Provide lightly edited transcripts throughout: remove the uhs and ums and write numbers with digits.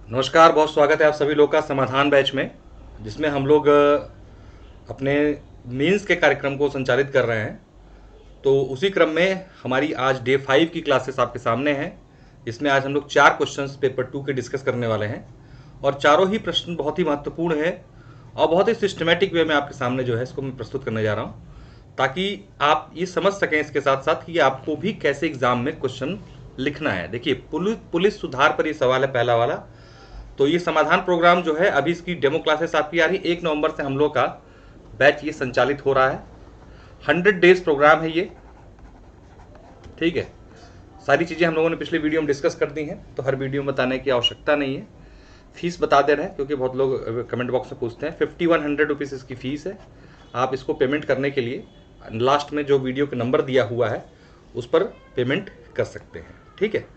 नमस्कार, बहुत स्वागत है आप सभी लोग का समाधान बैच में, जिसमें हम लोग अपने मेंस के कार्यक्रम को संचालित कर रहे हैं। तो उसी क्रम में हमारी आज डे 5 की क्लासेस आपके सामने हैं। इसमें आज हम लोग 4 क्वेश्चंस पेपर 2 के डिस्कस करने वाले हैं और चारों ही प्रश्न बहुत ही महत्वपूर्ण है और बहुत ही सिस्टमेटिक वे में आपके सामने जो है इसको मैं प्रस्तुत करने जा रहा हूँ, ताकि आप ये समझ सकें इसके साथ साथ कि आपको भी कैसे एग्जाम में क्वेश्चन लिखना है। देखिए, पुलिस सुधार पर ये सवाल है पहला वाला। तो ये समाधान प्रोग्राम जो है, अभी इसकी डेमो क्लासेस आपकी आ रही है। 1 नवंबर से हम लोग का बैच ये संचालित हो रहा है। 100 डेज प्रोग्राम है ये, ठीक है। सारी चीज़ें हम लोगों ने पिछले वीडियो में डिस्कस कर दी हैं, तो हर वीडियो में बताने की आवश्यकता नहीं है। फीस बता दे रहे हैं क्योंकि बहुत लोग कमेंट बॉक्स में पूछते हैं। 5100 रुपीज़ इसकी फीस है। आप इसको पेमेंट करने के लिए लास्ट में जो वीडियो का नंबर दिया हुआ है उस पर पेमेंट कर सकते हैं, ठीक है।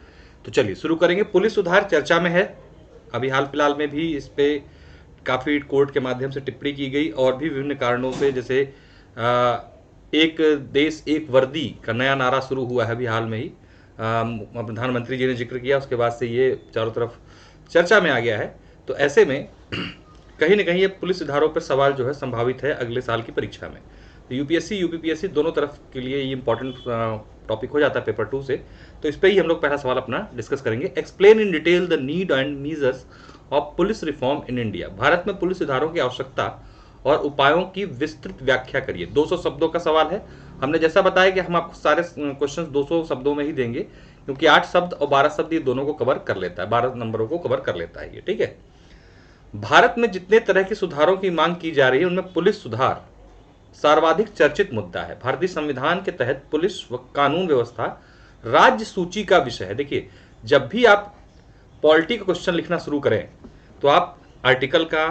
तो चलिए शुरू करेंगे। पुलिस सुधार चर्चा में है। अभी हाल फिलहाल में भी इस पे काफ़ी कोर्ट के माध्यम से टिप्पणी की गई और भी विभिन्न कारणों से, जैसे एक देश एक वर्दी का नया नारा शुरू हुआ है अभी हाल में ही, प्रधानमंत्री जी ने जिक्र किया, उसके बाद से ये चारों तरफ चर्चा में आ गया है। तो ऐसे में कहीं ना कहीं ये पुलिस सुधारों पर सवाल जो है संभावित है अगले साल की परीक्षा में। तो यूपीएससी यूपीपीएससी दोनों तरफ के लिए ये इंपॉर्टेंट टॉपिक हो जाता है पेपर 2 से। तो इस पर ही हम लोग पहला सवाल अपना डिस्कस करेंगे। Explain in detail the need and measures of police reform in India. Bharat में पुलिस सुधारों की आवश्यकता और उपायों की विस्तृत व्याख्या करिए। 200 शब्दों का सवाल है। हमने जैसा बताया कि हम आपको सारे क्वेश्चंस 200 शब्दों में ही देंगे, क्योंकि 8 शब्द और 12 शब्द ये दोनों को कवर कर लेता है, 12 नंबरों को कवर कर लेता है ये, ठीक है। भारत में जितने तरह के सुधारों की मांग की जा रही है उनमें पुलिस सुधार सर्वाधिक चर्चित मुद्दा है। भारतीय संविधान के तहत पुलिस व कानून व्यवस्था राज्य सूची का विषय है। देखिए, जब भी आप पॉलिटी का क्वेश्चन लिखना शुरू करें तो आप आर्टिकल का,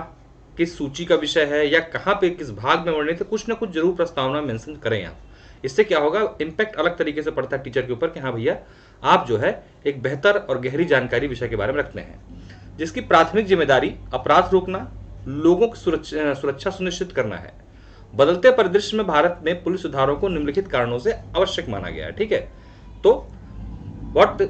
किस सूची का विषय है या कहाँ पे किस भाग में वर्णित है, कुछ ना कुछ जरूर प्रस्तावना मेंशन करें आप। इससे क्या होगा, इंपैक्ट अलग तरीके से पड़ता है टीचर के ऊपर कि हाँ भैया, आप जो है एक बेहतर और गहरी जानकारी विषय के बारे में रखते हैं, जिसकी प्राथमिक जिम्मेदारी अपराध रोकना, लोगों की सुरक्षा सुनिश्चित करना है। बदलते परिदृश्य में भारत में पुलिस सुधारों को निम्नलिखित कारणों से आवश्यक माना गया है, ठीक है। तो what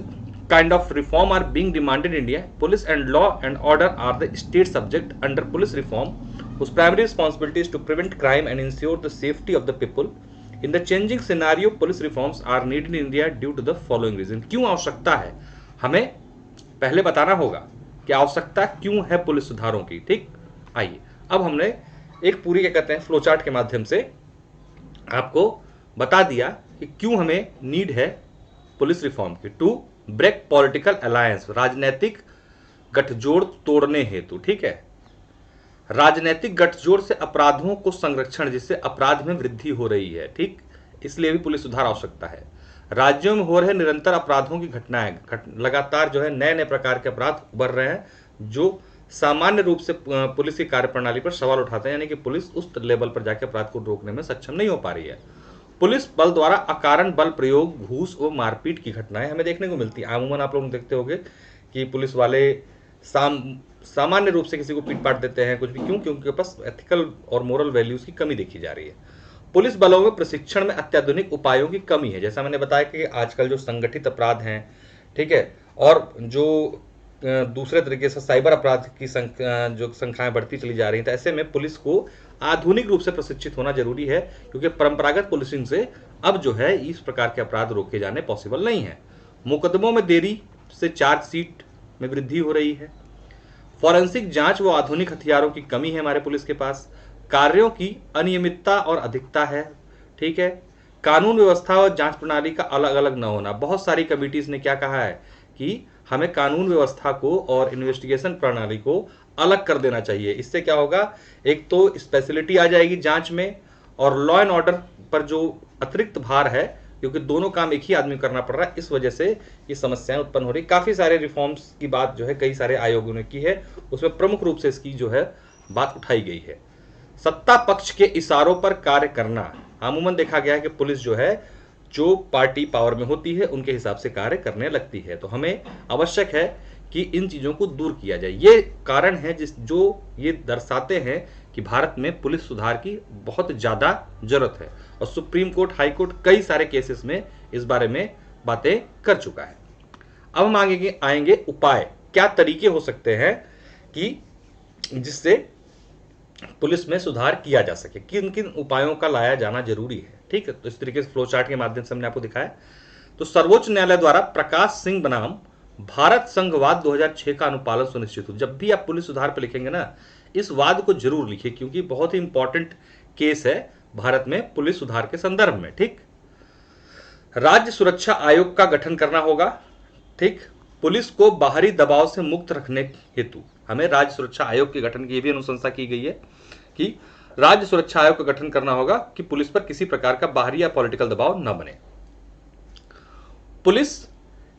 kind of reform are being demanded in India? Police and law and order are the state subject under police reform, whose primary responsibility is to prevent crime and ensure the safety of the people. In the changing scenario, police reforms are needed in India due to the following reason. क्यों आवश्यकता है, हमें पहले बताना होगा कि आवश्यकता क्यों है पुलिस सुधारों की, ठीक। आइए, अब हमने एक पूरी, क्या कहते हैं, फ्लो चार्ट के माध्यम से आपको बता दिया कि क्यों हमें नीड है पुलिस रिफॉर्म की। टू ब्रेक पॉलिटिकल अलायंस, राजनीतिक गठजोड़ तोड़ने हेतु, ठीक है। राजनीतिक गठजोड़ से अपराधों को संरक्षण, जिससे अपराध में वृद्धि हो रही है, ठीक, इसलिए भी पुलिस सुधार आवश्यकता है। राज्यों में हो रहे निरंतर अपराधों की घटनाएं, लगातार जो है नए नए प्रकार के अपराध उभर रहे हैं जो सामान्य रूप से पुलिस की कार्यप्रणाली पर सवाल उठाते हैं, यानी कि पुलिस उस लेवल पर जाकर अपराध को रोकने में सक्षम नहीं हो पा रही है। पुलिस बल द्वारा अकारण बल प्रयोग, घूस और मारपीट की घटनाएं हमें देखने को मिलती है। अमूमन आप लोग देखते होंगे कि पुलिस वाले सामान्य रूप से किसी को पीट पाट देते हैं, कुछ भी। क्यों? क्योंकि उनके पास एथिकल और मोरल वैल्यूज की कमी देखी जा रही है। पुलिस बलों में प्रशिक्षण में अत्याधुनिक उपायों की कमी है। जैसा मैंने बताया कि आजकल जो संगठित अपराध हैं, ठीक है, और जो दूसरे तरीके से साइबर अपराध की जो संख्याएं बढ़ती चली जा रही हैं, तो ऐसे में पुलिस को आधुनिक रूप से प्रशिक्षित होना जरूरी है, क्योंकि परंपरागत पुलिसिंग से अब जो है इस प्रकार के अपराध रोके जाने पॉसिबल नहीं है। मुकदमों में देरी से चार्जशीट में वृद्धि हो रही है। फॉरेंसिक जांच व आधुनिक हथियारों की कमी है हमारे पुलिस के पास। कार्यों की अनियमितता और अधिकता है, ठीक है। कानून व्यवस्था और जांच प्रणाली का अलग अलग न होना। बहुत सारी कमिटीज ने क्या कहा है कि हमें कानून व्यवस्था को और इन्वेस्टिगेशन प्रणाली को अलग कर देना चाहिए। इससे क्या होगा, एक तो स्पेशलिटी आ जाएगी जांच में, और लॉ एंड ऑर्डर पर जो अतिरिक्त भार है, क्योंकि दोनों काम एक ही आदमी करना पड़ रहा है, इस वजह से ये समस्याएं उत्पन्न हो रही। काफी सारे रिफॉर्म्स की बात जो है कई सारे आयोगों ने की है, उसमें प्रमुख रूप से इसकी जो है बात उठाई गई है। सत्ता पक्ष के इशारों पर कार्य करना। अमूमन देखा गया है कि पुलिस जो है, जो पार्टी पावर में होती है उनके हिसाब से कार्य करने लगती है। तो हमें आवश्यक है कि इन चीजों को दूर किया जाए। ये कारण है जो ये दर्शाते हैं कि भारत में पुलिस सुधार की बहुत ज्यादा जरूरत है, और सुप्रीम कोर्ट, हाई कोर्ट कई सारे केसेस में इस बारे में बातें कर चुका है। अब हम आगे आएंगे उपाय। क्या तरीके हो सकते हैं कि जिससे पुलिस में सुधार किया जा सके, किन किन उपायों का लाया जाना जरूरी है। ठीक है, तो इस तरीके से फ्लो चार्ट के माध्यम से हमने आपको दिखाया। तो सर्वोच्च न्यायालय द्वारा प्रकाश सिंह बनाम भारत संघवाद 2006 का अनुपालन सुनिश्चित हो। जब भी आप पुलिस सुधार पर लिखेंगे ना, इस वाद को जरूर लिखिए, क्योंकि बहुत ही इंपॉर्टेंट केस है भारत में पुलिस सुधार के संदर्भ में। ठीक, राज्य सुरक्षा आयोग का गठन करना होगा। ठीक, पुलिस को बाहरी दबाव से मुक्त रखने हेतु हमें राज्य सुरक्षा आयोग के गठन की भी अनुशंसा की गई है कि राज्य सुरक्षा आयोग का गठन करना होगा कि पुलिस पर किसी प्रकार का बाहरी या पॉलिटिकल दबाव न बने। पुलिस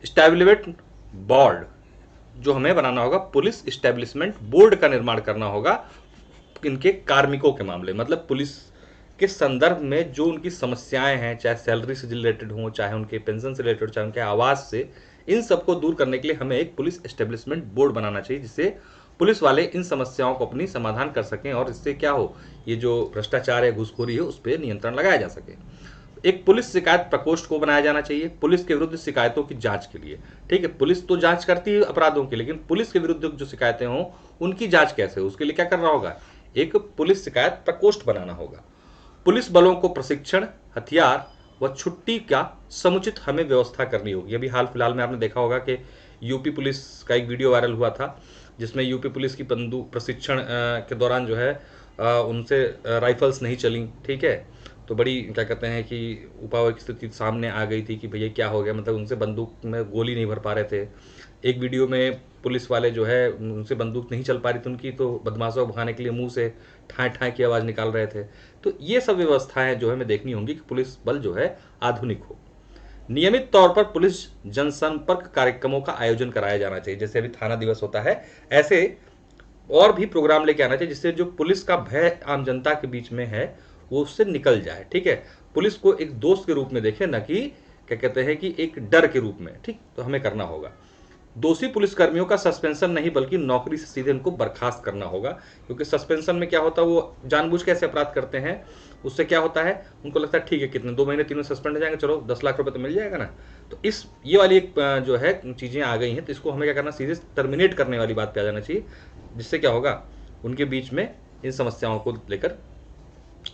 स्टैब्लिशमेंट बोर्ड जो हमें बनाना होगा, पुलिस स्टैब्लिशमेंट बोर्ड का निर्माण करना होगा इनके कार्मिकों के मामले, मतलब पुलिस के संदर्भ में जो उनकी समस्याएं हैं, चाहे सैलरी से रिलेटेड हो, चाहे उनके पेंशन से रिलेटेड, चाहे उनके आवास से, इन सबको दूर करने के लिए हमें एक पुलिस एस्टेब्लिशमेंट बोर्ड बनाना चाहिए, जिससे पुलिस वाले इन समस्याओं को अपनी समाधान कर सकें और इससे क्या हो, ये जो भ्रष्टाचार है, घूसखोरी है, उस पर नियंत्रण लगाया जा सके। एक पुलिस शिकायत प्रकोष्ठ को बनाया जाना चाहिए पुलिस के विरुद्ध शिकायतों की जांच के लिए। ठीक है, पुलिस तो जांच करती है अपराधों की, लेकिन पुलिस के विरुद्ध जो शिकायतें हों उनकी जांच कैसे हो, उसके लिए क्या करना होगा, एक पुलिस शिकायत प्रकोष्ठ बनाना होगा। पुलिस बलों को प्रशिक्षण, हथियार व छुट्टी का समुचित हमें व्यवस्था करनी होगी। अभी हाल फिलहाल में आपने देखा होगा कि यूपी पुलिस का एक वीडियो वायरल हुआ था, जिसमें यूपी पुलिस की बंदूक प्रशिक्षण के दौरान जो है उनसे राइफल्स नहीं चली। ठीक है, तो बड़ी क्या कहते हैं कि उपावक स्थिति सामने आ गई थी कि भैया क्या हो गया, मतलब उनसे बंदूक में गोली नहीं भर पा रहे थे। एक वीडियो में पुलिस वाले जो है उनसे बंदूक नहीं चल पा रही थी उनकी, तो बदमाशों को भगाने के लिए मुंह से ठाए ठाए की आवाज़ निकाल रहे थे। तो ये सब व्यवस्थाएं जो है हमें देखनी होंगी कि पुलिस बल जो है आधुनिक हो। नियमित तौर पर पुलिस जनसंपर्क कार्यक्रमों का आयोजन कराया जाना चाहिए, जैसे अभी थाना दिवस होता है, ऐसे और भी प्रोग्राम लेके आना चाहिए जिससे जो पुलिस का भय आम जनता के बीच में है वो उससे निकल जाए। ठीक है, पुलिस को एक दोस्त के रूप में देखें, न कि क्या कहते हैं कि एक डर के रूप में। ठीक, तो हमें करना होगा। दोषी पुलिसकर्मियों का सस्पेंशन नहीं बल्कि नौकरी से सीधे उनको बर्खास्त करना होगा, क्योंकि सस्पेंशन में क्या होता है, वो जानबूझ के ऐसे अपराध करते हैं, उससे क्या होता है, उनको लगता है ठीक है कितने 2 महीने 3 महीने सस्पेंड हो जाएंगे, चलो 10 लाख रुपए तो मिल जाएगा ना। तो ये वाली एक जो है चीज़ें आ गई हैं, तो इसको हमें क्या करना, सीधे टर्मिनेट करने वाली बात पे आ जाना चाहिए, जिससे क्या होगा, उनके बीच में इन समस्याओं को लेकर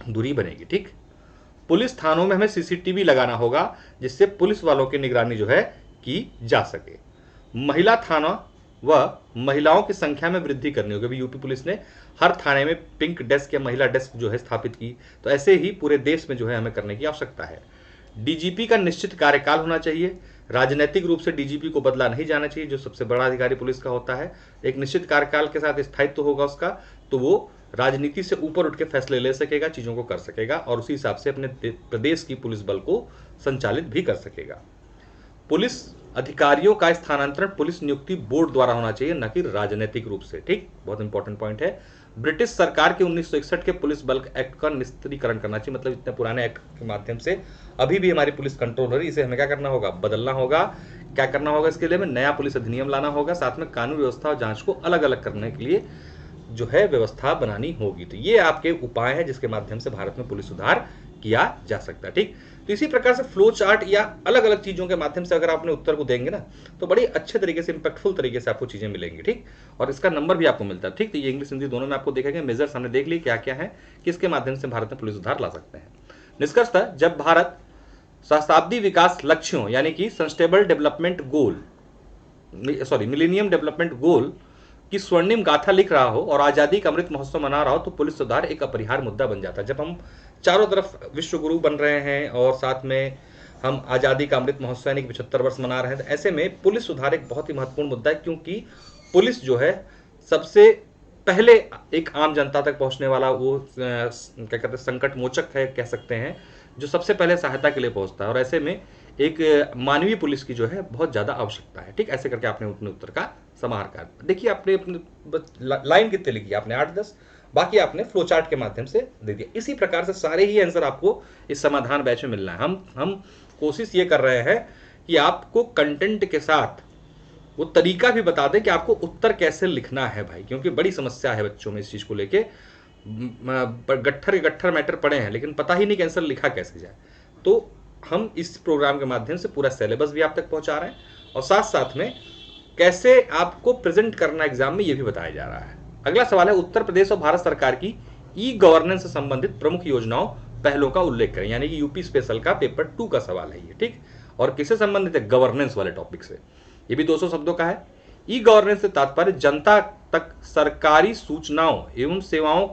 दूरी बनेगी। ठीक, पुलिस थानों में हमें सीसीटीवी लगाना होगा जिससे पुलिस वालों की निगरानी जो है की जा सके। महिला थाना व महिलाओं की संख्या में वृद्धि करनी होगी। अभी यूपी पुलिस ने हर थाने में पिंक डेस्क या महिला डेस्क जो है स्थापित की, तो ऐसे ही पूरे देश में जो है हमें करने की आवश्यकता है। डीजीपी का निश्चित कार्यकाल होना चाहिए, राजनीतिक रूप से डीजीपी को बदला नहीं जाना चाहिए, जो सबसे बड़ा अधिकारी पुलिस का होता है। एक निश्चित कार्यकाल के साथ स्थायित्व होगा उसका, तो वो राजनीति से ऊपर उठ के फैसले ले सकेगा, चीजों को कर सकेगा और उसी हिसाब से अपने प्रदेश की पुलिस बल को संचालित भी कर सकेगा। पुलिस अधिकारियों का स्थानांतरण पुलिस नियुक्ति बोर्ड द्वारा होना चाहिए, न कि राजनीतिक रूप से। ठीक, बहुत इंपॉर्टेंट पॉइंट है। ब्रिटिश सरकार के 1961 के पुलिस बल एक्ट का निस्त्रीकरण करना चाहिए, मतलब इतने पुराने एक्ट के माध्यम से अभी भी हमारी पुलिस कंट्रोल हो रही, इसे हमें क्या करना होगा, बदलना होगा। क्या करना होगा, इसके लिए हमें नया पुलिस अधिनियम लाना होगा, साथ में कानून व्यवस्था और जांच को अलग अलग करने के लिए जो है व्यवस्था बनानी होगी। तो ये आपके उपाय है जिसके माध्यम से भारत में पुलिस सुधार किया जा सकता है। ठीक, तो इसी प्रकार से फ्लो चार्ट या अलग अलग चीजों के माध्यम से अगर आपने उत्तर को देंगे ना, तो बड़ी अच्छे तरीके से इंपैक्टफुल तरीके से आपको चीजें मिलेंगी। ठीक, और इसका नंबर भी आपको मिलता है। ठीक, तो ये इंग्लिश हिंदी दोनों में आपको देखेंगे, मेजर्स हमने देख ली क्या क्या है, किसके माध्यम से भारत में पुलिस सुधार ला सकते हैं। निष्कर्षतः जब भारत सहस्त्राब्दी विकास लक्ष्यों यानी कि sustainable development goal millennium development goal की स्वर्णिम गाथा लिख रहा हो और आजादी का अमृत महोत्सव मना रहा हो, तो पुलिस सुधार एक अपरिहार्य मुद्दा बन जाता है। जब हम चारों तरफ विश्व गुरु बन रहे हैं और साथ में हम आजादी का अमृत महोत्सव यानी 75 वर्ष मना रहे हैं, तो ऐसे में पुलिस सुधार एक बहुत ही महत्वपूर्ण मुद्दा है, क्योंकि पुलिस जो है सबसे पहले एक आम जनता तक पहुंचने वाला वो क्या कहते हैं संकट मोचक है, कह सकते हैं, जो सबसे पहले सहायता के लिए पहुंचता है, और ऐसे में एक मानवीय पुलिस की जो है बहुत ज्यादा आवश्यकता है। ठीक, ऐसे करके आपने अपने उत्तर का समाहार कर देखिए, आपने अपने लाइन कितने लिखी, आपने 8-10, बाकी आपने फ्लो चार्ट के माध्यम से दे दिया। इसी प्रकार से सारे ही आंसर आपको इस समाधान बैच में मिलना है। हम कोशिश ये कर रहे हैं कि आपको कंटेंट के साथ वो तरीका भी बता दें कि आपको उत्तर कैसे लिखना है भाई, क्योंकि बड़ी समस्या है बच्चों में इस चीज को लेके। गट्ठर मैटर पड़े हैं लेकिन पता ही नहीं कि आंसर लिखा कैसे जाए। तो हम इस प्रोग्राम के माध्यम से पूरा सिलेबस भी आप तक पहुंचा रहे हैं और साथ साथ में कैसे आपको प्रेजेंट करना एग्जाम में, ये भी बताया जा रहा है। अगला सवाल है, उत्तर प्रदेश और भारत सरकार की ई गवर्नेंस से संबंधित प्रमुख योजनाओं पहलों का उल्लेख करें, यानी कि यूपी स्पेशल का पेपर 2 का सवाल है ये, ठीक। और किससे संबंधित है? गवर्नेंस वाले टॉपिक से। ये भी 200 शब्दों का है। ई गवर्नेंस से तात्पर्य जनता तक सरकारी सूचनाओं एवं सेवाओं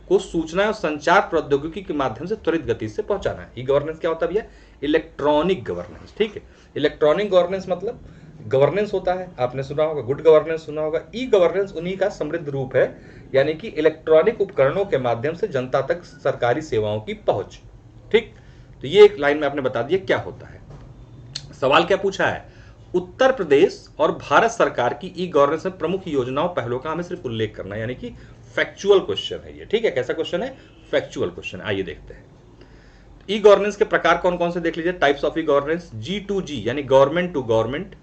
को सूचना और संचार प्रौद्योगिकी के माध्यम से त्वरित गति से पहुंचाना है। ई गवर्नेंस क्या होता है भैया? इलेक्ट्रॉनिक गवर्नेंस, ठीक है। इलेक्ट्रॉनिक गवर्नेंस मतलब गवर्नेंस होता है, आपने सुना होगा, गुड गवर्नेंस सुना होगा। ई गवर्नेंस उन्हीं का समृद्ध रूप है, यानी कि इलेक्ट्रॉनिक उपकरणों के माध्यम से जनता तक सरकारी सेवाओं की पहुंच, ठीक। तो ये एक लाइन में आपने बता दिया क्या होता है। सवाल क्या पूछा है? उत्तर प्रदेश और भारत सरकार की ई गवर्नेंस में प्रमुख योजनाओं पहलों का हमें सिर्फ उल्लेख करना है, यानी कि फैक्चुअल क्वेश्चन है ये, ठीक है। कैसा क्वेश्चन है? Factual question. आइए देखते हैं ई गवर्नेंस के प्रकार कौन कौन से, देख लीजिए। Types of E governance, G2G यानी government to government,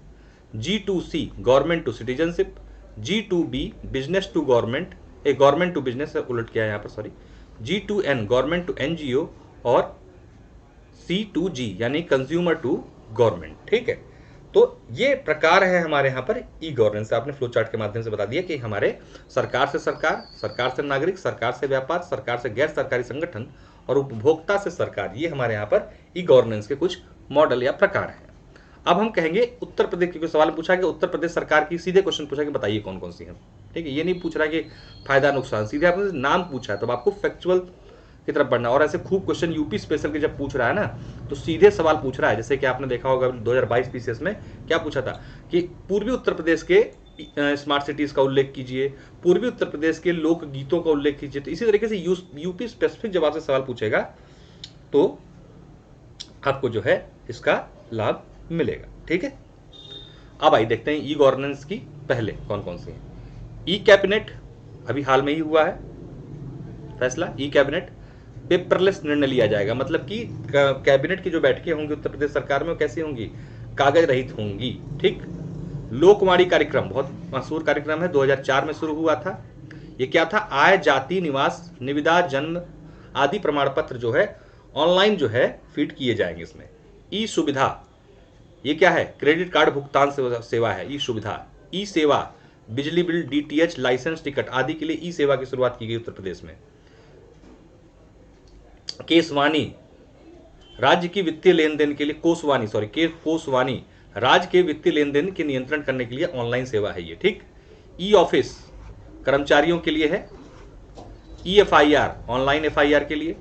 G2C government to citizenship, G2B business to government, government to business उलट किया है यहाँ पर, sorry, G2N government to NGO और C2G यानी कंज्यूमर टू गवर्नमेंट, ठीक है। तो ये प्रकार है हमारे यहाँ पर ई गवर्नेंस। आपने फ्लो चार्ट के माध्यम से बता दिया कि हमारे सरकार से सरकार, सरकार से नागरिक, सरकार से व्यापार, सरकार से गैर सरकारी संगठन और उपभोक्ता से सरकार, ये हमारे यहाँ पर ई गवर्नेंस के कुछ मॉडल या प्रकार हैं। अब हम कहेंगे उत्तर प्रदेश, क्योंकि सवाल पूछा कि उत्तर प्रदेश सरकार की, सीधे क्वेश्चन पूछा कि बताइए कौन कौन सी है, ठीक है। ये नहीं पूछ रहा कि फायदा नुकसान, सीधे आपने नाम पूछा है, तो आपको फैक्चुअल की तरफ बढ़ना। और ऐसे खूब क्वेश्चन यूपी स्पेशल के जब पूछ रहा है ना, तो सीधे सवाल पूछ रहा है। जैसे कि आपने देखा होगा 2022 पीसीएस में क्या पूछा था कि पूर्वी उत्तर प्रदेश के स्मार्ट सिटीज का उल्लेख कीजिए, पूर्वी उत्तर प्रदेश के लोक गीतों का उल्लेख कीजिए। तो इसी तरीके से यूपी स्पेसिफिक जब आपसे सवाल पूछेगा तो आपको जो है इसका लाभ मिलेगा, ठीक है। अब आइए देखते हैं ई गवर्नेंस की पहले कौन कौन सी है। ई कैबिनेट अभी हाल में ही हुआ है फैसला। ई कैबिनेट पेपरलेस निर्णय लिया जाएगा, मतलब कि कैबिनेट की जो बैठकें होंगी उत्तर प्रदेश सरकार में वो कैसी होंगी? कागज रहित होंगी, ठीक। लोकवाणी कार्यक्रम बहुत मशहूर कार्यक्रम है, 2004 में शुरू हुआ था। ये क्या था? आय, जाति, निवास, निविदा, जन्म आदि प्रमाण पत्र जो है ऑनलाइन जो है फीड किए जाएंगे इसमें। ई सुविधा, ये क्या है? क्रेडिट कार्ड भुगतान सेवा है ई सुविधा। ई सेवा, बिजली बिल, डीटीएच, लाइसेंस, टिकट आदि के लिए ई सेवा की शुरुआत की गई उत्तर प्रदेश में। केसवानी, राज्य की वित्तीय लेन देन के लिए, कोसवानी राज्य के वित्तीय लेन देन के नियंत्रण करने के लिए ऑनलाइन सेवा है ये, ठीक। ई ऑफिस कर्मचारियों के लिए है। ई एफआईआर ऑनलाइन एफआईआर के लिए।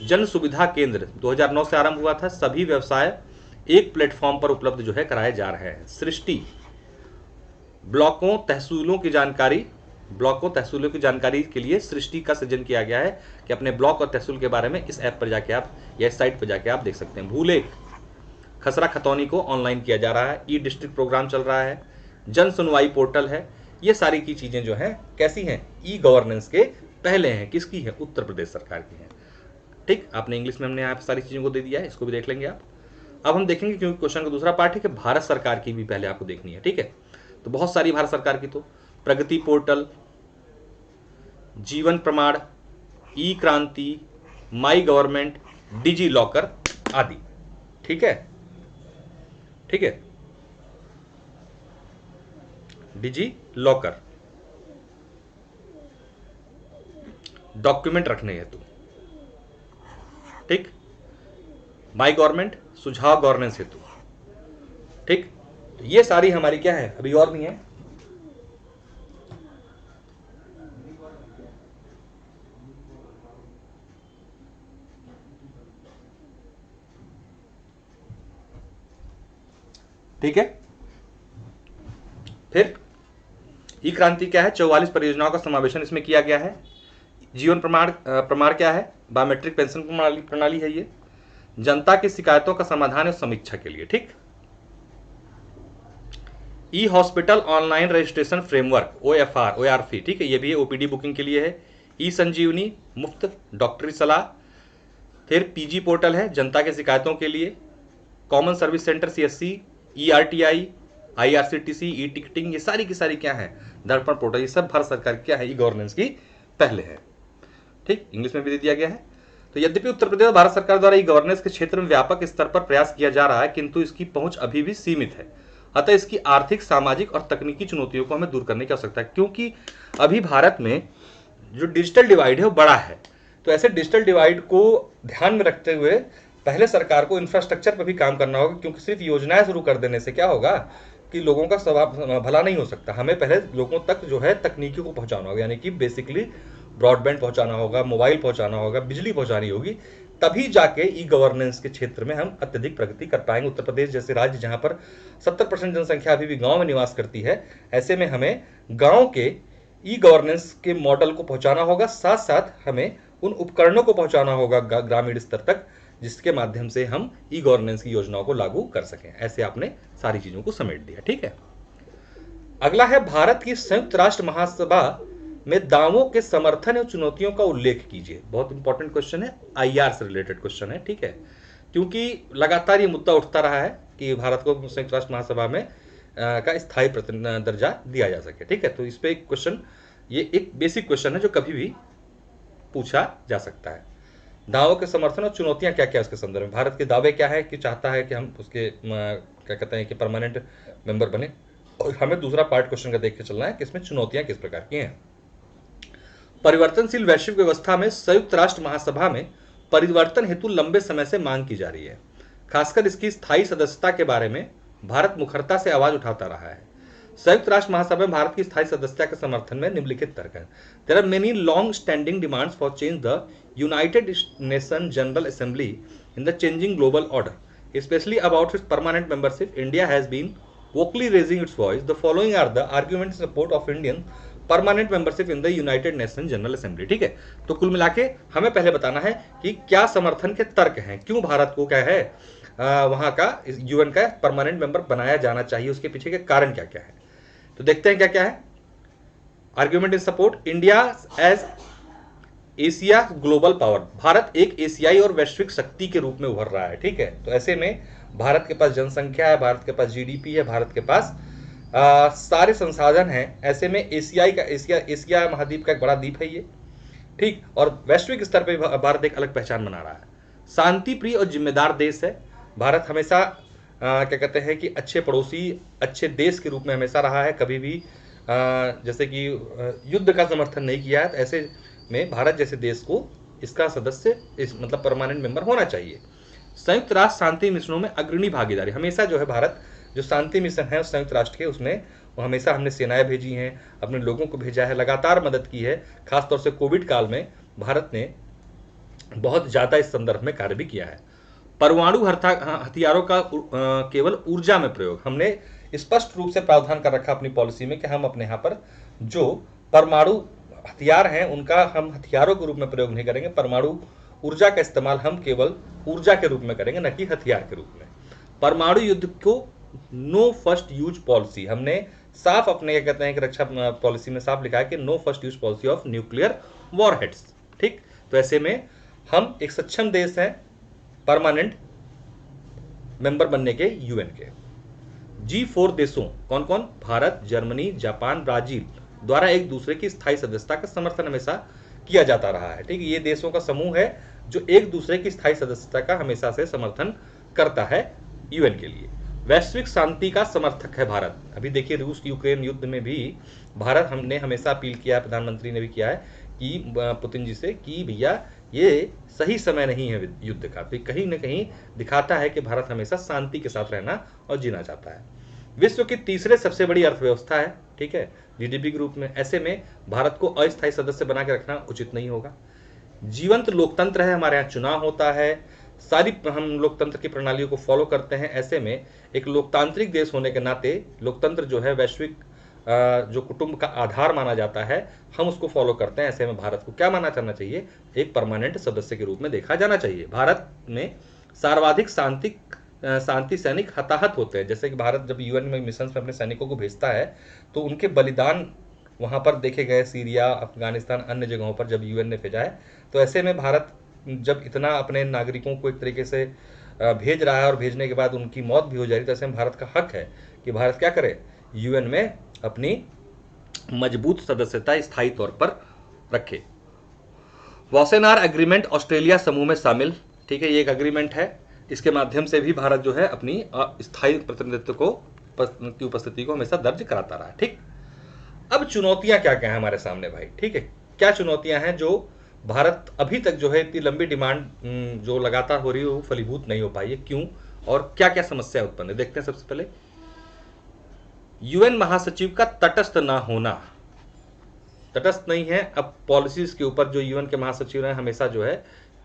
जन सुविधा केंद्र 2009 से आरंभ हुआ था, सभी व्यवसाय एक प्लेटफॉर्म पर उपलब्ध जो है कराए जा रहे हैं। सृष्टि, ब्लॉकों तहसीलों की जानकारी के लिए सृष्टि का सृजन किया गया है कि अपने ब्लॉक और तहसील के बारे में इस ऐप पर जाके आप या इस साइट पर जाके आप देख सकते हैं। भूलेख, खसरा खतौनी को ऑनलाइन किया जा रहा है। ई डिस्ट्रिक्ट प्रोग्राम चल रहा है। जन सुनवाई पोर्टल है। ये सारी की चीजें जो हैं कैसी हैं? ई गवर्नेंस के पहले हैं। किसकी है? उत्तर प्रदेश सरकार की है, ठीक। आपने इंग्लिश में हमने यहाँ पर सारी चीजों को दे दिया है, इसको भी देख लेंगे आप। अब हम देखेंगे क्योंकि क्वेश्चन का दूसरा पार्ट है कि भारत सरकार की भी पहले आपको देखनी है, ठीक है। तो बहुत सारी भारत सरकार की, तो प्रगति पोर्टल, जीवन प्रमाण, ई क्रांति, माई गवर्नमेंट, डिजी लॉकर आदि, ठीक है, ठीक है। डिजी लॉकर डॉक्यूमेंट रखने हेतु, ठीक। माई गवर्नमेंट सुझाव गवर्नेंस हेतु, ठीक। ये सारी हमारी क्या है? अभी और भी है। ठीक है। फिर ई क्रांति क्या है? 44 परियोजनाओं का समावेशन इसमें किया गया है। जीवन प्रमाण क्या है? बायोमेट्रिक पेंशन प्रणाली है ये। जनता की शिकायतों का समाधान और समीक्षा के लिए, ठीक। E hospital online registration framework, ORF, ठीक है, ये भी ओपीडी बुकिंग के लिए है। ई संजीवनी मुफ्त डॉक्टरी सलाह। फिर पीजी पोर्टल है जनता के शिकायतों के लिए। Common service centre CSC, ERTI, IRCTC, e ticketing, ये सारी की सारी क्या है? दर्पण पोर्टल। ये सब भारत सरकार क्या है? ई गवर्नेंस की पहले है, ठीक। इंग्लिश में भी दे दिया गया है। तो यद्यपि उत्तर प्रदेश और भारत सरकार द्वारा ई गवर्नेंस के क्षेत्र में व्यापक स्तर पर प्रयास किया जा रहा है, किंतु इसकी पहुंच अभी भी सीमित है। अतः इसकी आर्थिक, सामाजिक और तकनीकी चुनौतियों को हमें दूर करने की आवश्यकता है, क्योंकि अभी भारत में जो डिजिटल डिवाइड है वो बड़ा है। तो ऐसे डिजिटल डिवाइड को ध्यान में रखते हुए पहले सरकार को इंफ्रास्ट्रक्चर पर भी काम करना होगा, क्योंकि सिर्फ योजनाएं शुरू कर देने से क्या होगा कि लोगों का स्वभाव भला नहीं हो सकता। हमें पहले लोगों तक जो है तकनीकी को पहुंचाना होगा, यानी कि बेसिकली ब्रॉडबैंड पहुंचाना होगा, मोबाइल पहुंचाना होगा, बिजली पहुंचानी होगी, तभी जाके ई गवर्नेंस के क्षेत्र में हम अत्यधिक प्रगति कर पाएंगे। उत्तर प्रदेश जैसे राज्य जहां पर 70% जनसंख्या अभी भी गांव में निवास करती है, ऐसे में हमें गांव के ई गवर्नेंस के मॉडल को पहुंचाना होगा, साथ साथ हमें उन उपकरणों को पहुंचाना होगा ग्रामीण स्तर तक, जिसके माध्यम से हम ई गवर्नेंस की योजनाओं को लागू कर सकें। ऐसे आपने सारी चीजों को समेट दिया, ठीक है। अगला है भारत की संयुक्त राष्ट्र महासभा में दावों के समर्थन और चुनौतियों का उल्लेख कीजिए। बहुत इंपॉर्टेंट क्वेश्चन है, आईआर से रिलेटेड क्वेश्चन है, ठीक है, क्योंकि लगातार ये मुद्दा उठता रहा है कि भारत को संयुक्त राष्ट्र महासभा में का स्थायी दर्जा दिया जा सके, ठीक है। तो इस पे क्वेश्चन, ये एक बेसिक क्वेश्चन है जो कभी भी पूछा जा सकता है। दावों के समर्थन और चुनौतियां क्या क्या उसके संदर्भ में, भारत के दावे क्या है कि चाहता है कि हम उसके क्या कहते हैं कि परमानेंट मेंबर बने, और हमें दूसरा पार्ट क्वेश्चन का देख के चलना है कि इसमें चुनौतियां किस प्रकार की हैं। परिवर्तनशील वैश्विक व्यवस्था में संयुक्त राष्ट्र महासभा में परिवर्तन हेतु लंबे समय से मांग की जा रही है। खासकर इसकी स्थायी सदस्यता के बारे में भारत मुखरता से आवाज उठाता रहा है। संयुक्त राष्ट्र महासभा में भारत की स्थायी सदस्यता के समर्थन में निम्नलिखित तर्क हैं। There are many long standing demands for change the United Nation General Assembly in the changing global order, specially about its permanent membership. India has been vocally raising its voice. The following are the arguments in support of Indian permanent membership in the United Nation General assembly, ठीक है। तो कुल मिला के हमें पहले बताना है कि क्या समर्थन के तर्क हैं, क्यों भारत को क्या है वहां का यूएन का परमानेंट मेंबर बनाया जाना चाहिए, उसके पीछे के कारण क्या क्या है। तो देखते हैं क्या क्या है। Argument in support, India as Asia global power, Bharat एक एशियाई और वैश्विक शक्ति के रूप में उभर रहा है, ठीक है। तो ऐसे में भारत के पास जनसंख्या है, भारत के पास जीडीपी है, भारत के पास सारे संसाधन हैं। ऐसे में एशिया महाद्वीप का एक बड़ा द्वीप है ये, ठीक, और वैश्विक स्तर पर भारत एक अलग पहचान बना रहा है। शांति प्रिय और जिम्मेदार देश है भारत, हमेशा क्या कहते हैं कि अच्छे पड़ोसी, अच्छे देश के रूप में हमेशा रहा है, कभी भी जैसे कि युद्ध का समर्थन नहीं किया है। तो ऐसे में भारत जैसे देश को इसका सदस्य मतलब परमानेंट मेंबर होना चाहिए। संयुक्त राष्ट्र शांति मिशनों में अग्रणी भागीदारी, हमेशा जो है भारत जो शांति मिशन है संयुक्त राष्ट्र के, उसमें वो हमेशा हमने सेनाएं भेजी हैं, अपने लोगों को भेजा है, लगातार मदद की है। खासतौर से कोविड काल में भारत ने बहुत ज़्यादा इस संदर्भ में कार्य भी किया है। परमाणु हथियारों का केवल ऊर्जा में प्रयोग, हमने स्पष्ट रूप से प्रावधान कर रखा अपनी पॉलिसी में कि हम अपने यहाँ पर जो परमाणु हथियार हैं उनका हम हथियारों के रूप में प्रयोग नहीं करेंगे, परमाणु ऊर्जा का इस्तेमाल हम केवल ऊर्जा के रूप में करेंगे, न कि हथियार के रूप में। परमाणु युद्ध को नो फर्स्ट यूज पॉलिसी, हमने साफ अपने क्या कहते हैं कि रक्षा पॉलिसी में साफ लिखा है कि no first use policy of nuclear warheads, ठीक। तो ऐसे में हम एक सक्षम देश हैं परमानेंट मेंबर बनने के यूएन के। G4 देशों कौन कौन, भारत, जर्मनी, जापान, ब्राजील द्वारा एक दूसरे की स्थायी सदस्यता का समर्थन हमेशा किया जाता रहा है, ठीक। ये देशों का समूह है जो एक दूसरे की स्थायी सदस्यता का हमेशा से समर्थन करता है यूएन के लिए। वैश्विक शांति का समर्थक है भारत। अभी देखिए रूस यूक्रेन युद्ध में भी भारत हमने हमेशा अपील किया है, प्रधानमंत्री ने भी किया है कि पुतिन जी से कि भैया ये सही समय नहीं है युद्ध का। तो कहीं ना कहीं दिखाता है कि भारत हमेशा शांति के साथ रहना और जीना चाहता है। विश्व की तीसरे सबसे बड़ी अर्थव्यवस्था है, ठीक है, जीडीपी के रूप में। ऐसे में भारत को अस्थायी सदस्य बना के रखना उचित नहीं होगा। जीवंत लोकतंत्र है, हमारे यहाँ चुनाव होता है, सारी हम लोकतंत्र की प्रणालियों को फॉलो करते हैं। ऐसे में एक लोकतांत्रिक देश होने के नाते लोकतंत्र जो है वैश्विक जो कुटुंब का आधार माना जाता है, हम उसको फॉलो करते हैं। ऐसे में भारत को क्या माना जाना चाहिए, एक परमानेंट सदस्य के रूप में देखा जाना चाहिए। भारत में सर्वाधिक शांति सैनिक हताहत होते हैं। जैसे कि भारत जब यूएन में मिशन में अपने सैनिकों को भेजता है तो उनके बलिदान वहाँ पर देखे गए, सीरिया, अफगानिस्तान, अन्य जगहों पर जब यूएन ने भेजा है। तो ऐसे में भारत जब इतना अपने नागरिकों को एक तरीके से भेज रहा है और भेजने के बाद उनकी मौत भी हो जा रही है, तो ऐसे में भारत का हक है कि भारत क्या करे, यूएन में अपनी मजबूत सदस्यता स्थायी तौर पर रखे। वासेनार एग्रीमेंट ऑस्ट्रेलिया समूह में शामिल, ठीक है, ये एक एग्रीमेंट है, इसके माध्यम से भी भारत जो है अपनी स्थायी प्रतिनिधित्व को की उपस्थिति को हमेशा दर्ज कराता रहा। ठीक, अब चुनौतियां क्या क्या है हमारे सामने भाई? ठीक है, क्या चुनौतियां हैं जो भारत अभी तक जो है इतनी लंबी डिमांड जो लगातार हो रही है वो फलीभूत नहीं हो पाई है, क्यों और क्या क्या समस्या उत्पन्न है? देखते हैं। सबसे पहले यूएन महासचिव का तटस्थ ना होना। तटस्थ नहीं है, अब पॉलिसीज के ऊपर जो यूएन के महासचिव हैं हमेशा जो है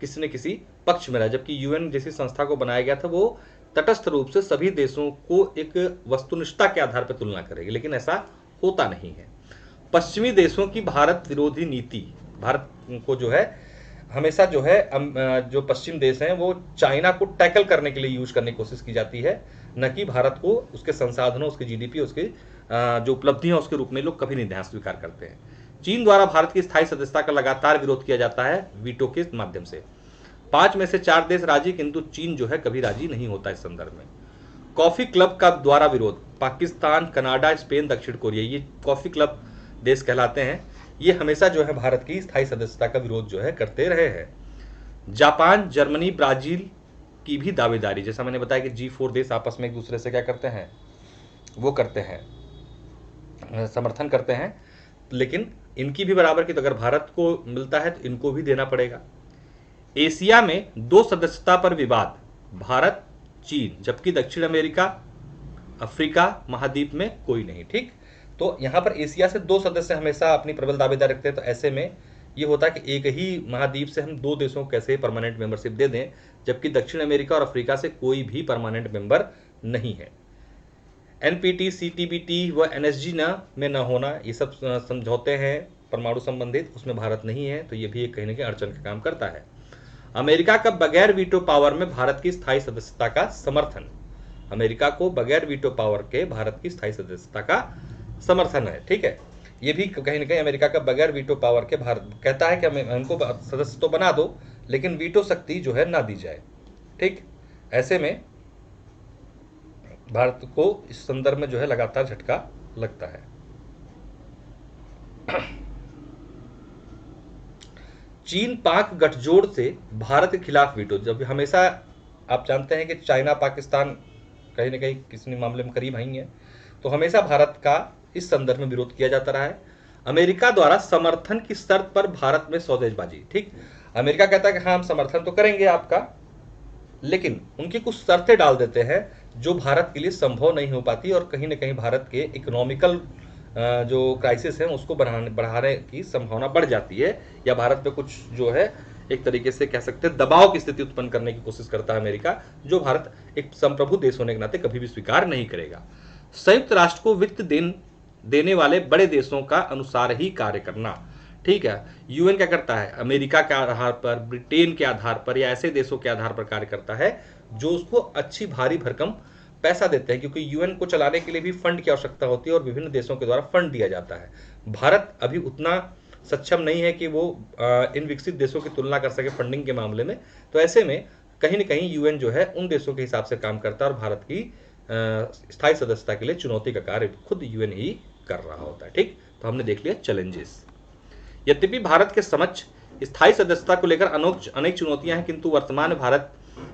किसी न किसी पक्ष में रहा, जबकि यूएन जैसी संस्था को बनाया गया था वो तटस्थ रूप से सभी देशों को एक वस्तुनिष्ठता के आधार पर तुलना करेगी, लेकिन ऐसा होता नहीं है। पश्चिमी देशों की भारत विरोधी नीति, भारत को जो है हमेशा जो है जो पश्चिम देश हैं वो चाइना को टैकल करने के लिए यूज करने की कोशिश की जाती है, न कि भारत को उसके संसाधनों, उसके जीडीपी, उसके जो उपलब्धियां उसके रूप में लोग कभी नहीं ध्यान स्वीकार करते हैं। चीन द्वारा भारत की स्थायी सदस्यता का लगातार विरोध किया जाता है वीटो के माध्यम से। 5 में से 4 देश राजी, किंतु चीन जो है कभी राजी नहीं होता इस संदर्भ में। कॉफी क्लब का द्वारा विरोध, पाकिस्तान, कनाडा, स्पेन, दक्षिण कोरिया, ये कॉफी क्लब देश कहलाते हैं, ये हमेशा जो है भारत की स्थायी सदस्यता का विरोध जो है करते रहे हैं। जापान, जर्मनी, ब्राजील की भी दावेदारी, जैसा मैंने बताया कि G4 देश आपस में एक दूसरे से क्या करते हैं, वो करते हैं, समर्थन करते हैं, लेकिन इनकी भी बराबर की, तो अगर भारत को मिलता है तो इनको भी देना पड़ेगा। एशिया में 2 सदस्यता पर विवाद, भारत, चीन, जबकि दक्षिण अमेरिका, अफ्रीका महाद्वीप में कोई नहीं। ठीक, तो यहां पर एशिया से 2 सदस्य हमेशा अपनी प्रबल दावेदार रखते हैं, तो ऐसे में ये होता है कि एक ही महाद्वीप से हम 2 देशों को कैसे परमानेंट मेंबरशिप दे दें, जबकि दक्षिण अमेरिका और अफ्रीका से कोई भी परमानेंट मेंबर नहीं है। एनपीटी, सीटीबीटी व एनएसजी में न होना, ये सब समझौते हैं परमाणु संबंधित, उसमें भारत नहीं है, तो ये भी एक कहीं ना कहीं अड़चन का काम करता है। अमेरिका का बगैर वीटो पावर में भारत की स्थायी सदस्यता का समर्थन, अमेरिका को बगैर वीटो पावर के भारत की स्थायी सदस्यता का समर्थन है। ठीक है, ये भी कहीं ना कहीं अमेरिका का बगैर वीटो पावर के भारत कहता है कि हमको सदस्य तो बना दो, लेकिन वीटो शक्ति जो है ना दी जाए। ठीक, ऐसे में भारत को इस संदर्भ में जो है लगातार झटका लगता है। चीन पाक गठजोड़ से भारत के खिलाफ वीटो, जब हमेशा आप जानते हैं कि चाइना पाकिस्तान कहीं ना कहीं किसी मामले में करीब आई है, तो हमेशा भारत का इस संदर्भ में विरोध किया जाता रहा है। अमेरिका द्वारा समर्थन की शर्त पर भारत में सौदेबाजी। ठीक, अमेरिका कहता है कि हाँ हम समर्थन तो करेंगे आपका, लेकिन उनकी कुछ शर्तें डाल देते हैं जो भारत के लिए संभव नहीं हो पाती, और कहीं ना कहीं भारत के इकोनॉमिकल जो क्राइसिस है उसको बढ़ाने की संभावना बढ़ जाती है, या भारत पे कुछ जो है एक तरीके से कह सकते हैं दबाव की स्थिति उत्पन्न करने की कोशिश करता है अमेरिका, जो भारत एक संप्रभु देश होने के नाते कभी भी स्वीकार नहीं करेगा। संयुक्त राष्ट्र को वित्त देने वाले बड़े देशों का अनुसार ही कार्य करना। ठीक है, यूएन क्या करता है, अमेरिका के आधार पर, ब्रिटेन के आधार पर, या ऐसे देशों के आधार पर कार्य करता है जो उसको अच्छी भारी भरकम पैसा देते हैं, क्योंकि यूएन को चलाने के लिए भी फंड की आवश्यकता होती है और विभिन्न देशों के द्वारा फंड दिया जाता है। भारत अभी उतना सक्षम नहीं है कि वो इन विकसित देशों की तुलना कर सके फंडिंग के मामले में, तो ऐसे में कहीं ना कहीं यूएन जो है उन देशों के हिसाब से काम करता है, और भारत की स्थायी सदस्यता के लिए चुनौती का कार्य खुद यूएन ही कर रहा होता है। ठीक, तो हमने देख लिया चैलेंजेस। यद्यपि भारत के समक्ष स्थायी सदस्यता को लेकर अनेक चुनौतियां हैं, किंतु वर्तमान भारत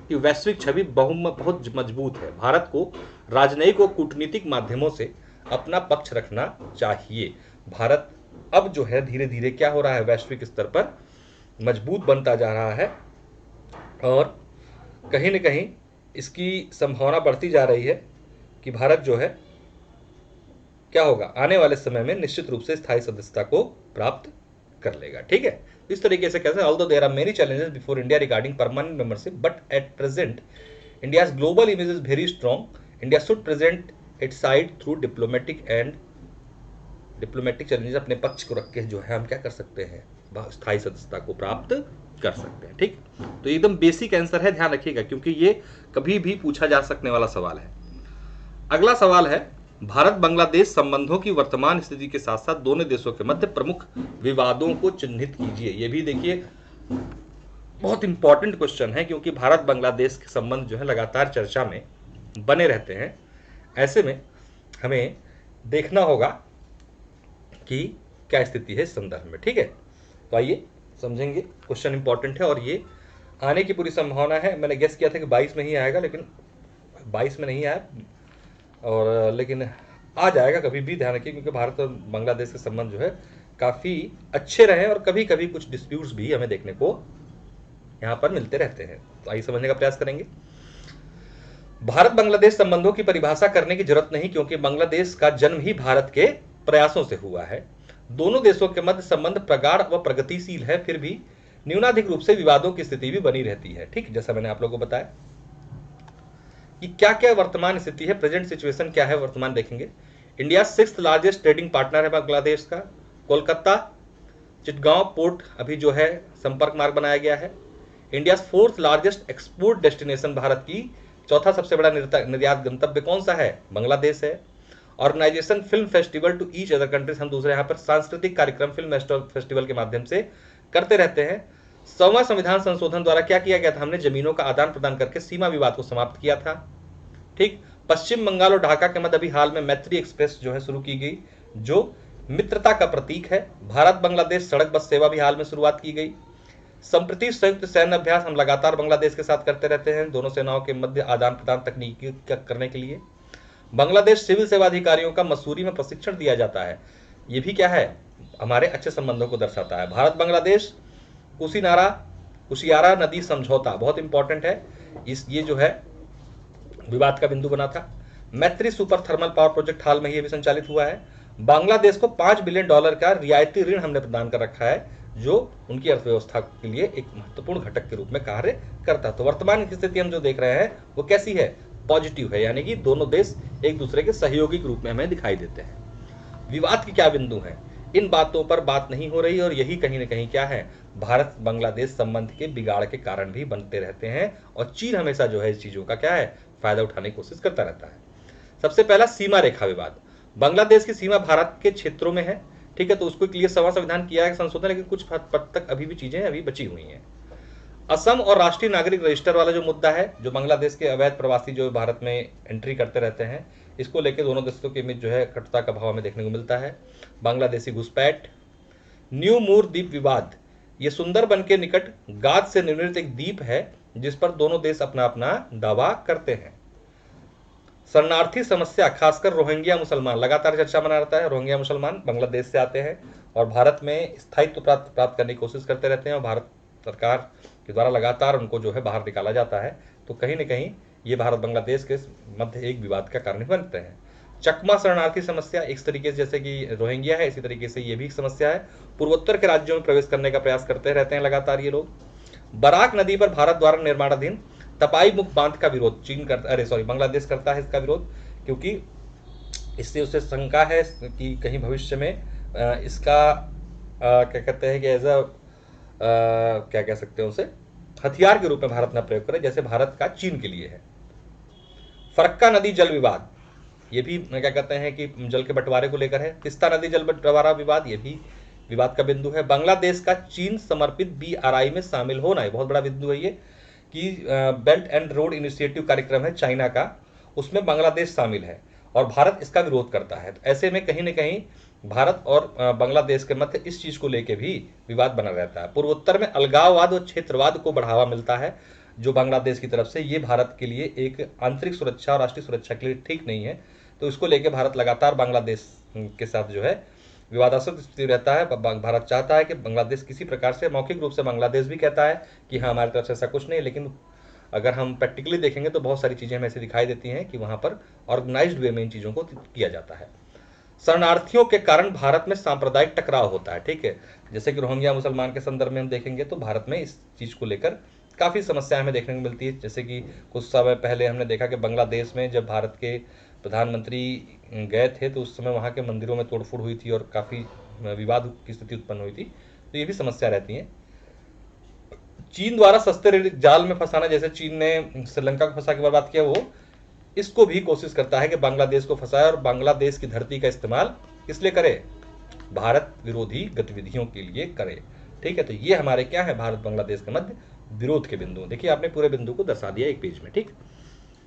की वैश्विक छवि बहुत मजबूत है। भारत को राजनयिक और कूटनीतिक माध्यमों से अपना पक्ष रखना चाहिए। भारत अब जो है धीरे धीरे क्या हो रहा है, वैश्विक स्तर पर मजबूत बनता जा रहा है, और कहीं न कहीं इसकी संभावना बढ़ती जा रही है कि भारत जो है क्या होगा, आने वाले समय में निश्चित रूप से स्थायी सदस्यता को प्राप्त कर लेगा। ठीक है, इस तरीके से कैसे, although there are many challenges before India regarding permanent membership, but at present India's global image is very strong. India should present its side through diplomatic challenges, अपने पक्ष को रख के जो है हम क्या कर सकते हैं, स्थायी सदस्यता को प्राप्त कर सकते हैं। ठीक, तो एकदम बेसिक आंसर है, ध्यान रखिएगा, क्योंकि ये कभी भी पूछा जा सकने वाला सवाल है। अगला सवाल है, भारत बांग्लादेश संबंधों की वर्तमान स्थिति के साथ साथ दोनों देशों के मध्य प्रमुख विवादों को चिन्हित कीजिए। ये भी देखिए बहुत इंपॉर्टेंट क्वेश्चन है, क्योंकि भारत बांग्लादेश के संबंध जो है लगातार चर्चा में बने रहते हैं। ऐसे में हमें देखना होगा कि क्या स्थिति है इस संदर्भ में। ठीक है, तो आइए समझेंगे, क्वेश्चन इंपॉर्टेंट है और ये आने की पूरी संभावना है। मैंने गेस किया था कि 22 में ही आएगा, लेकिन 22 में नहीं आया, और लेकिन आ जाएगा कभी भी, ध्यान रखिए, क्योंकि भारत और बांग्लादेश के संबंध जो है काफ़ी अच्छे रहे और कभी कभी कुछ डिस्प्यूट्स भी हमें देखने को यहाँ पर मिलते रहते हैं। तो आइए समझने का प्रयास करेंगे। भारत बांग्लादेश संबंधों की परिभाषा करने की जरूरत नहीं, क्योंकि बांग्लादेश का जन्म ही भारत के प्रयासों से हुआ है। दोनों देशों के मध्य संबंध प्रगाढ़ व प्रगतिशील है, फिर भी न्यूनाधिक रूप से विवादों की स्थिति भी बनी रहती है। ठीक, जैसा मैंने आप लोगों को बताया कि क्या क्या वर्तमान स्थिति है, प्रेजेंट सिचुएशन क्या है वर्तमान देखेंगे। India 6th largest trading partner है बांग्लादेश का। कोलकाता चिटगांव पोर्ट अभी जो है संपर्क मार्ग बनाया गया है। India 4th largest export destination, Bharat की चौथा सबसे बड़ा निर्यात गंतव्य कौन सा है, बांग्लादेश है। Organisation film festival to each other countries, हम दूसरे यहाँ पर सांस्कृतिक कार्यक्रम फिल्म फेस्टिवल के माध्यम से करते रहते हैं। 100वां संविधान संशोधन द्वारा क्या किया गया था, हमने जमीनों का आदान प्रदान करके सीमा विवाद को समाप्त किया था। ठीक, पश्चिम बंगाल और ढाका के मध्य अभी हाल में मैत्री एक्सप्रेस जो है शुरू की गई, जो मित्रता का प्रतीक है। भारत बांग्लादेश सड़क बस सेवा भी हाल में शुरुआत की गई। संप्रति संयुक्त सैन्य अभ्यास हम लगातार बांग्लादेश के साथ करते रहते हैं, दोनों सेनाओं के मध्य आदान प्रदान तकनीकी करने के लिए। बांग्लादेश सिविल सेवा अधिकारियों का मसूरी में प्रशिक्षण दिया जाता है, ये भी क्या है, हमारे अच्छे संबंधों को दर्शाता है। भारत बांग्लादेश कुशियारा नदी समझौता बहुत इंपॉर्टेंट है, ये जो है विवाद का बिंदु बना था। मैत्री सुपर थर्मल पावर प्रोजेक्ट हाल में ही भी संचालित हुआ है। बांग्लादेश को $5 बिलियन का रियायती ऋण हमने प्रदान कर रखा है, जो उनकी अर्थव्यवस्था के लिए एक महत्वपूर्ण घटक के रूप में कार्य करता है। तो वर्तमान की स्थिति हम जो देख रहे हैं वो कैसी है, पॉजिटिव है, यानी कि दोनों देश एक दूसरे के सहयोगी के रूप में हमें दिखाई देते हैं। विवाद के क्या बिंदु हैं, इन बातों पर बात नहीं हो रही, और यही कहीं ना कहीं क्या है, भारत बांग्लादेश संबंध के बिगाड़ के कारण भी बनते रहते हैं, और चीन हमेशा जो है इस चीजों का क्या है, फायदा उठाने की कोशिश करता रहता है। सबसे पहला सीमा रेखा विवाद। बांग्लादेश की सीमा भारत के क्षेत्रों में है, ठीक है, तो उसको के लिए 100वां संविधान किया है संशोधन, लेकिन कुछ हद तक अभी भी चीजें अभी बची हुई हैं। असम और राष्ट्रीय नागरिक रजिस्टर वाला जो मुद्दा है, जो बांग्लादेश के अवैध प्रवासी जो भारत में एंट्री करते रहते हैं, इसको लेकर दोनों देशों के बीच जो है कटुता का भाव हमें देखने को मिलता है। बांग्लादेशी घुसपैठ। न्यू मूर द्वीप विवाद, ये सुंदरबन के निकट गाद से निर्मित एक द्वीप है जिस पर दोनों देश अपना अपना दावा करते हैं। शरणार्थी समस्या, खासकर रोहिंग्या मुसलमान, लगातार चर्चा बना रहता है। रोहिंग्या मुसलमान बांग्लादेश से आते हैं और भारत में स्थायित्व प्राप्त करने की कोशिश करते रहते हैं, और भारत सरकार के द्वारा लगातार उनको जो है बाहर निकाला जाता है। तो कहीं न कहीं ये भारत बांग्लादेश के मध्य एक विवाद का कारण बनते हैं। चकमा शरणार्थी समस्या, एक तरीके से जैसे कि रोहिंग्या है, इसी तरीके से ये भी एक समस्या है। पूर्वोत्तर के राज्यों में प्रवेश करने का प्रयास करते रहते हैं लगातार ये लोग। बराक नदी पर भारत द्वारा निर्माणाधीन तपाई मुख बांध का विरोध बांग्लादेश करता है इसका विरोध, क्योंकि इससे उसे शंका है कि कहीं भविष्य में इसका क्या कहते हैं कि एज अ क्या कह सकते हैं उसे, हथियार के रूप में भारत न प्रयोग करे, जैसे भारत का चीन के लिए है। फरक्का नदी जल विवाद, ये भी क्या कहते हैं कि जल के बंटवारे को लेकर है। तिस्ता नदी जल बंटवारा विवाद, ये भी विवाद का बिंदु है। बांग्लादेश का चीन समर्पित BRI में शामिल होना, है बहुत बड़ा बिंदु है ये, कि बेल्ट एंड रोड इनिशिएटिव कार्यक्रम है चाइना का, उसमें बांग्लादेश शामिल है और भारत इसका विरोध करता है। तो ऐसे में कहीं न कहीं भारत और बांग्लादेश के मध्य इस चीज को लेकर भी विवाद बना रहता है। पूर्वोत्तर में अलगाववाद और क्षेत्रवाद को बढ़ावा मिलता है जो बांग्लादेश की तरफ से, ये भारत के लिए एक आंतरिक सुरक्षा और राष्ट्रीय सुरक्षा के लिए ठीक नहीं है। तो इसको लेकर भारत लगातार बांग्लादेश के साथ जो है विवादास्पद स्थिति रहता है। भारत चाहता है कि बांग्लादेश किसी प्रकार से, मौखिक रूप से बांग्लादेश भी कहता है कि हाँ हमारी तरफ से ऐसा कुछ नहीं, लेकिन अगर हम प्रैक्टिकली देखेंगे तो बहुत सारी चीजें हमें ऐसी दिखाई देती हैं कि वहां पर ऑर्गेनाइज्ड वे में इन चीजों को किया जाता है। शरणार्थियों के कारण भारत में सांप्रदायिक टकराव होता है, ठीक है, जैसे कि रोहिंग्या मुसलमान के संदर्भ में हम देखेंगे तो भारत में इस चीज को लेकर काफी समस्याएं हमें देखने को मिलती है। जैसे कि कुछ समय पहले हमने देखा कि बांग्लादेश में जब भारत के प्रधानमंत्री गए थे तो उस समय वहाँ के मंदिरों में तोड़फोड़ हुई थी और काफ़ी विवाद की स्थिति उत्पन्न हुई थी। तो ये भी समस्या रहती है। चीन द्वारा सस्ते ऋण जाल में फंसाना, जैसे चीन ने श्रीलंका को फंसा के बर्बाद किया, वो इसको भी कोशिश करता है कि बांग्लादेश को फंसाए और बांग्लादेश की धरती का इस्तेमाल किस लिए करे, भारत विरोधी गतिविधियों के लिए करे, ठीक है। तो ये हमारे क्या है, भारत बांग्लादेश के मध्य विरोध के बिंदु। देखिए आपने पूरे बिंदु को दर्शा दिया एक पेज में, ठीक।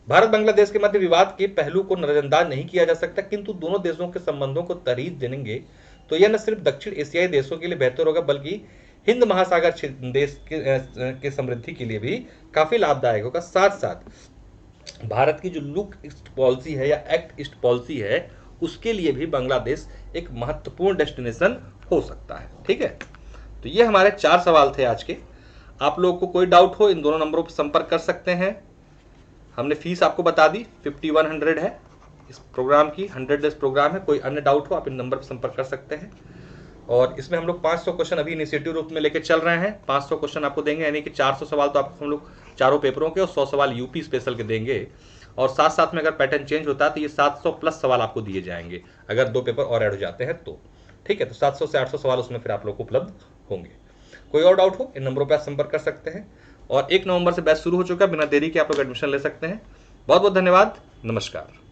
भारत बांग्लादेश के मध्य विवाद के पहलू को नजरअंदाज नहीं किया जा सकता, किंतु दोनों देशों के संबंधों को तरजीह देंगे तो यह न सिर्फ दक्षिण एशियाई देशों के लिए बेहतर होगा, बल्कि हिंद महासागर देश के समृद्धि के लिए भी काफी लाभदायक होगा। साथ साथ भारत की जो लुक ईस्ट पॉलिसी है या एक्ट ईस्ट पॉलिसी है, उसके लिए भी बांग्लादेश एक महत्वपूर्ण डेस्टिनेशन हो सकता है। ठीक है, तो ये हमारे 4 सवाल थे आज के। आप लोगों को कोई डाउट हो इन दोनों नंबरों पर संपर्क कर सकते हैं। हमने फीस आपको बता दी, 5100 है इस प्रोग्राम की, 100 डेज प्रोग्राम है। कोई अन्य डाउट हो आप इन नंबर पर संपर्क कर सकते हैं। और इसमें हम लोग 500 क्वेश्चन अभी इनिशिएटिव रूप में लेके चल रहे हैं। 500 क्वेश्चन आपको देंगे, यानी कि 400 सवाल तो आपको हम लोग चारों पेपरों के और 100 सवाल यूपी स्पेशल के देंगे। और साथ साथ में अगर पैटर्न चेंज होता है तो ये 700 प्लस सवाल आपको दिए जाएंगे, अगर 2 पेपर और ऐड हो जाते हैं तो। ठीक है, तो 700 से 800 सवाल उसमें फिर आप लोग को उपलब्ध होंगे। कोई और डाउट हो इन नंबरों पर आप संपर्क कर सकते हैं। और 1 नवंबर से बैच शुरू हो चुका है, बिना देरी के आप लोग एडमिशन ले सकते हैं। बहुत बहुत धन्यवाद, नमस्कार।